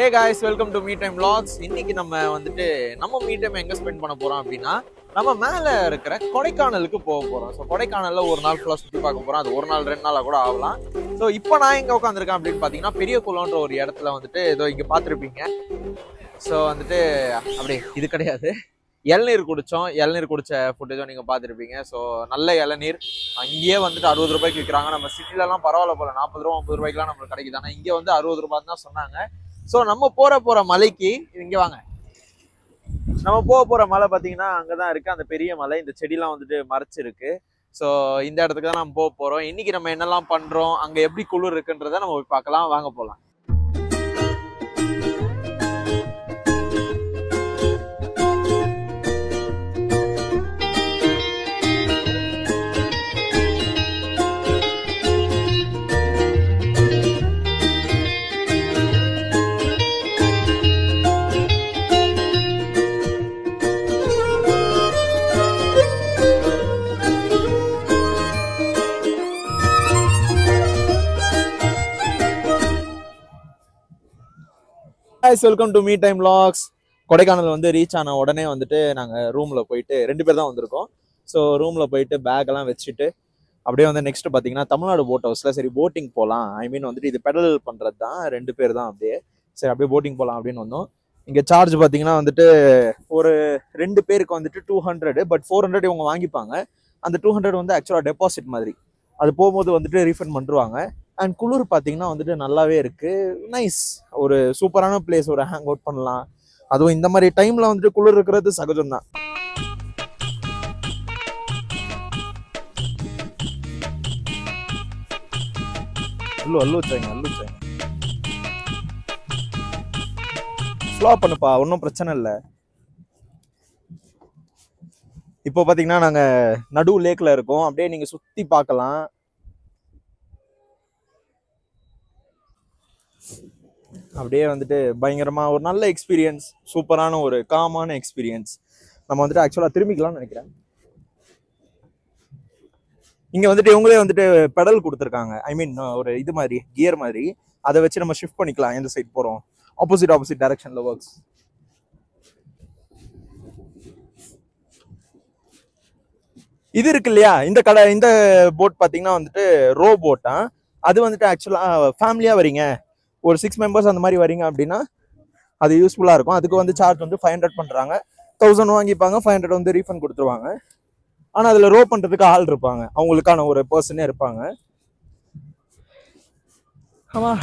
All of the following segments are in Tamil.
Hey guys, welcome to Me Time Vlogs. இன்னைக்கு நம்ம மீ டைம் எங்க ஸ்பெண்ட் பண்ண போறோம் அப்படின்னா நம்ம மேல இருக்கிற கொடைக்கானலுக்கு போக போறோம். ஸோ கொடைக்கானல்ல ஒரு நாள் ஃபுல்லா சுற்றி பார்க்க போறோம். அது ஒரு நாள் 2 நாளா கூட ஆகலாம். ஸோ இப்போ நான் எங்க உட்காந்துருக்கேன் அப்படின்னு பாத்தீங்கன்னா பெரிய குளம்ன்ற ஒரு இடத்துல ஏதோ இங்க பாத்துருப்பீங்க. ஸோ அப்படியே இது கிடையாது, இளநீர் குடிச்சோம். இளநீர் குடிச்ச ஃபுட்டேஜும் நீங்க பாத்துருப்பீங்க. ஸோ நல்ல இளநீர் அங்கேயே 60 ரூபாய்க்கு விற்கிறாங்க. நம்ம சிட்டிலலாம் பரவாயில்ல போல 40 ரூபா 50 ரூபாய்க்குலாம் நம்மளுக்கு கிடைக்குது. ஆனால் இங்கே 60 ரூபாய் தான் சொன்னாங்க. ஸோ நம்ம போற மலைக்கு இங்க வாங்க. நம்ம போற மலை பாத்தீங்கன்னா அங்கதான் இருக்கு, அந்த பெரிய மலை. இந்த செடிலாம் மறைச்சிருக்கு. ஸோ இந்த இடத்துக்கு தான் நம்ம போறோம். இன்னைக்கு நம்ம என்னெல்லாம் பண்றோம், அங்க எப்படி குளிர் இருக்குன்றத நம்ம போய் பார்க்கலாம். வாங்க போலாம். Welcome to me time vlogs. Kodaikanal reach ஆன உடனே நாங்க ரூம்ல போயிட்டு 2 பேர் தான் வந்திருக்கோம். ஸோ ரூம்ல போயிட்டு பேக் எல்லாம் வச்சுட்டு அப்படியே நெக்ஸ்ட் பாத்தீங்கன்னா தமிழ்நாடு போட் ஹவுஸ்ல சரி போட்டிங் போகலாம். ஐ மீன் இது பெடல் பண்றது தான், 2 பேர் தான். அப்படியே போட்டிங் போகலாம் அப்படின்னு வந்தோம். இங்க சார்ஜ் பாத்தீங்கன்னா ஒரு 2 பேருக்கு 200, பட் 400 இவங்க வாங்கிப்பாங்க. அந்த 200 ஆக்சுவலா டெபாசிட் மாதிரி. அது போகும்போது ரீஃபண்ட் பண்ணுவாங்க. அண்ட் குளிர் பார்த்தீங்கன்னா நல்லாவே இருக்கு. நைஸ், ஒரு சூப்பரான பிளேஸ். ஒரு ஹேங் அவுட் பண்ணலாம். அதுவும் இந்த மாதிரி டைம்ல குளிர் இருக்கிறது சகஜம் தான். ஸ்லோ பண்ணுப்பா, ஒன்றும் பிரச்சனை இல்லை. இப்போ பாத்தீங்கன்னா நாங்க நடு லேக்ல இருக்கோம். அப்படியே நீங்க சுத்தி பார்க்கலாம். அப்படியே பயங்கரமா ஒரு நல்ல எக்ஸ்பீரியன்ஸ், சூப்பரான ஒரு காமான எக்ஸ்பீரியன்ஸ். நம்ம ஆக்சுவலா திரும்பிக்கலாம்னு நினைக்கிறேன். இங்க இவங்களே பெடல் கொடுத்துருக்காங்க. ஐ மீன் ஒரு இது மாதிரி கியர் மாதிரி. அதை வச்சு நம்ம ஷிஃப்ட் பண்ணிக்கலாம். எந்த சைட் போறோம், ஆப்போசிட் டைரக்ஷன்ல ஒர்க்ஸ். இது இருக்கு இல்லையா, இந்த போட் பாத்தீங்கன்னா ரோ போட்டா. அது ஆக்சுவலா ஃபேமிலியா வரீங்க, ஒரு 6 மெம்பர்ஸ் அந்த மாதிரி வரீங்க அப்படின்னா அது யூஸ்ஃபுல்லா இருக்கும். அதுக்கு சார்ஜ் 500 பண்றாங்க. 1000 வாங்கிப்பாங்க, 500 ரீஃபண்ட் கொடுத்துருவாங்க. ஆனா அதுல ரோ பண்றதுக்கு ஆள் இருப்பாங்க, அவங்களுக்கான ஒரு பர்சனே இருப்பாங்க. ஆமா,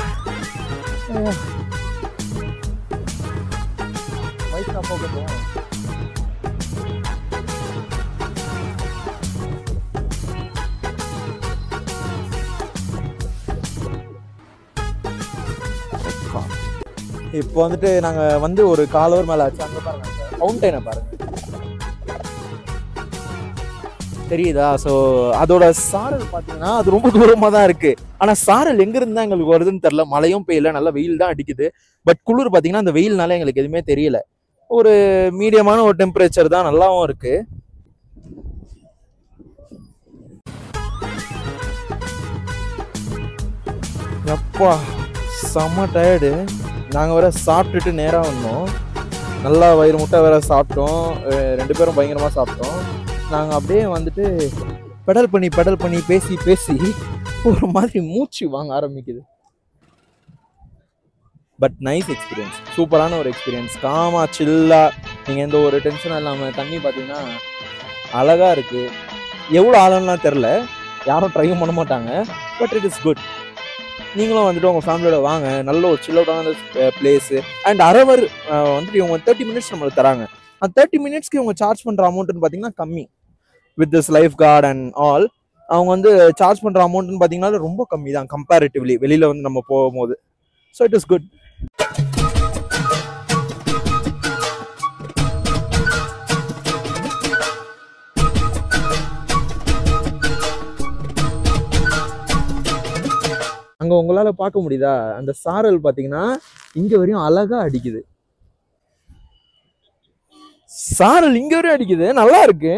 இப்போ நாங்க ஒரு காலவர் மேல ஆச்சு. அங்க பாருங்க, ஃபவுண்டைனை பாருங்க, தெரியுதா? ஸோ அதோட சாரல் பாத்தீங்கன்னா அது ரொம்ப தூரமா தான் இருக்கு. ஆனா சாரல் எங்க இருந்தா எங்களுக்கு வருதுன்னு தெரியல. மழையும் பெய்யல, நல்ல வெயில் தான் அடிக்குது. பட் குளிர் பாத்தீங்கன்னா அந்த வெயில்னால எங்களுக்கு எதுவுமே தெரியல. ஒரு மீடியமான ஒரு டெம்பரேச்சர் தான், நல்லாவும் இருக்கு. எப்பா செம்ம டயர்டு. நாங்கள் வேற சாப்பிட்டுட்டு நேராக வந்தோம். நல்லா வயிறு முட்டை வேற சாப்பிட்டோம். 2 பேரும் பயங்கரமாக சாப்பிட்டோம். நாங்கள் அப்படியே பெடல் பண்ணி பேசி ஒரு மாதிரி மூச்சு வாங்க ஆரம்பிக்குது. பட் நைஸ் எக்ஸ்பீரியன்ஸ், சூப்பரான ஒரு எக்ஸ்பீரியன்ஸ். காமா சில்லா, நீங்கள் எந்த ஒரு டென்ஷனும் இல்லாமல். தண்ணி பார்த்தீங்கன்னா அழகாக இருக்குது. எவ்வளோ ஆழம்லாம் தெரில, யாரும் ட்ரையும் பண்ண மாட்டாங்க. But it is good. நீங்களும் உங்கள் ஃபேமிலியோட வாங்க. நல்ல ஒரு சில் அவுட்டான பிளேஸ். அண்ட் அரவர் இவங்க 30 மினிட்ஸ் நம்மளுக்கு தராங்க. அந்த 30 மினிட்ஸ்க்கு இவங்க சார்ஜ் பண்ணுற அமௌண்ட்னு பார்த்தீங்கன்னா கம்மி. With this life card and all அவங்க சார்ஜ் பண்ணுற அமௌண்ட்னு பார்த்தீங்கன்னா ரொம்ப கம்மி தான் கம்பேரிட்டிவ்லி வெளியில் நம்ம போகும்போது. So it is good. அங்க உங்களால பார்க்க முடியுதா, அந்த சாரல் பாத்தீங்கன்னா இங்க வரையும் அழகா அடிக்குது. சாரல் இங்க வரையும் அடிக்குது, நல்லா இருக்கு.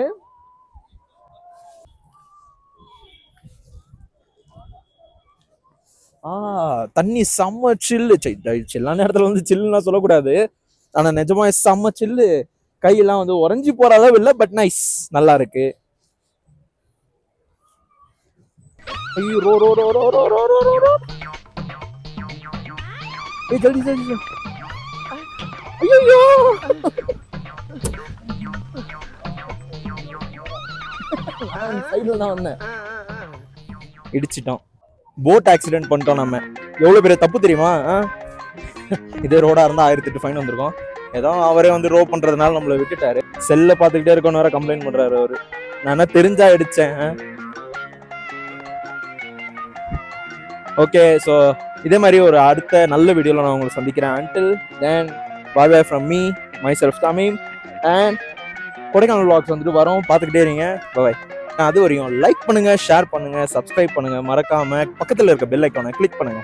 தண்ணி செம்ம சில்லு. எல்லா நேரத்துல வந்து சில்லுன்னா சொல்லக்கூடாது, ஆனா நிஜமா செம்ம சில்லு. கையெல்லாம் வந்து உறைஞ்சி போற அளவு இல்லை, பட் நைஸ், நல்லா இருக்கு. ஐயோ ரோ ரோ ரோ ரோ ரோ ரோ ரோ ரோ. ஏய் ஜல்தி ஜல்தி. ஐயோ சைடுல தான் வந்தேன், இடிச்சிட்டோம். போட் ஆக்சிடென்ட் பண்ணிட்டோம் நம்ம. எவ்வளவு பெரிய தப்பு தெரியுமா? இதே ரோடா இருந்தா 1008 ஃபைன் வந்திருக்கும். ஏதோ அவரே வந்து ரோ பண்றதுனால நம்மள விட்டுட்டாரு. செல்ல பாத்துக்கிட்டே இருக்கணும் வேற கம்ப்ளைண்ட் பண்றாரு அவரு. நான் தெரிஞ்சா அடிச்சேன். ஓகே, ஸோ இதே மாதிரி ஒரு அடுத்த நல்ல வீடியோல நான் உங்களை சந்திக்கிறேன். until then bye bye from me, myself Tamim, and Kodaikanal vlogs வந்துட்டு வரோம், பார்த்துக்கிட்டே இருங்க. bye. அது வரையும் லைக் பண்ணுங்க, ஷேர் பண்ணுங்க, சப்ஸ்கிரைப் பண்ணுங்க, மறக்காம பக்கத்துல இருக்க பெல் ஐக்கானை கிளிக் பண்ணுங்க.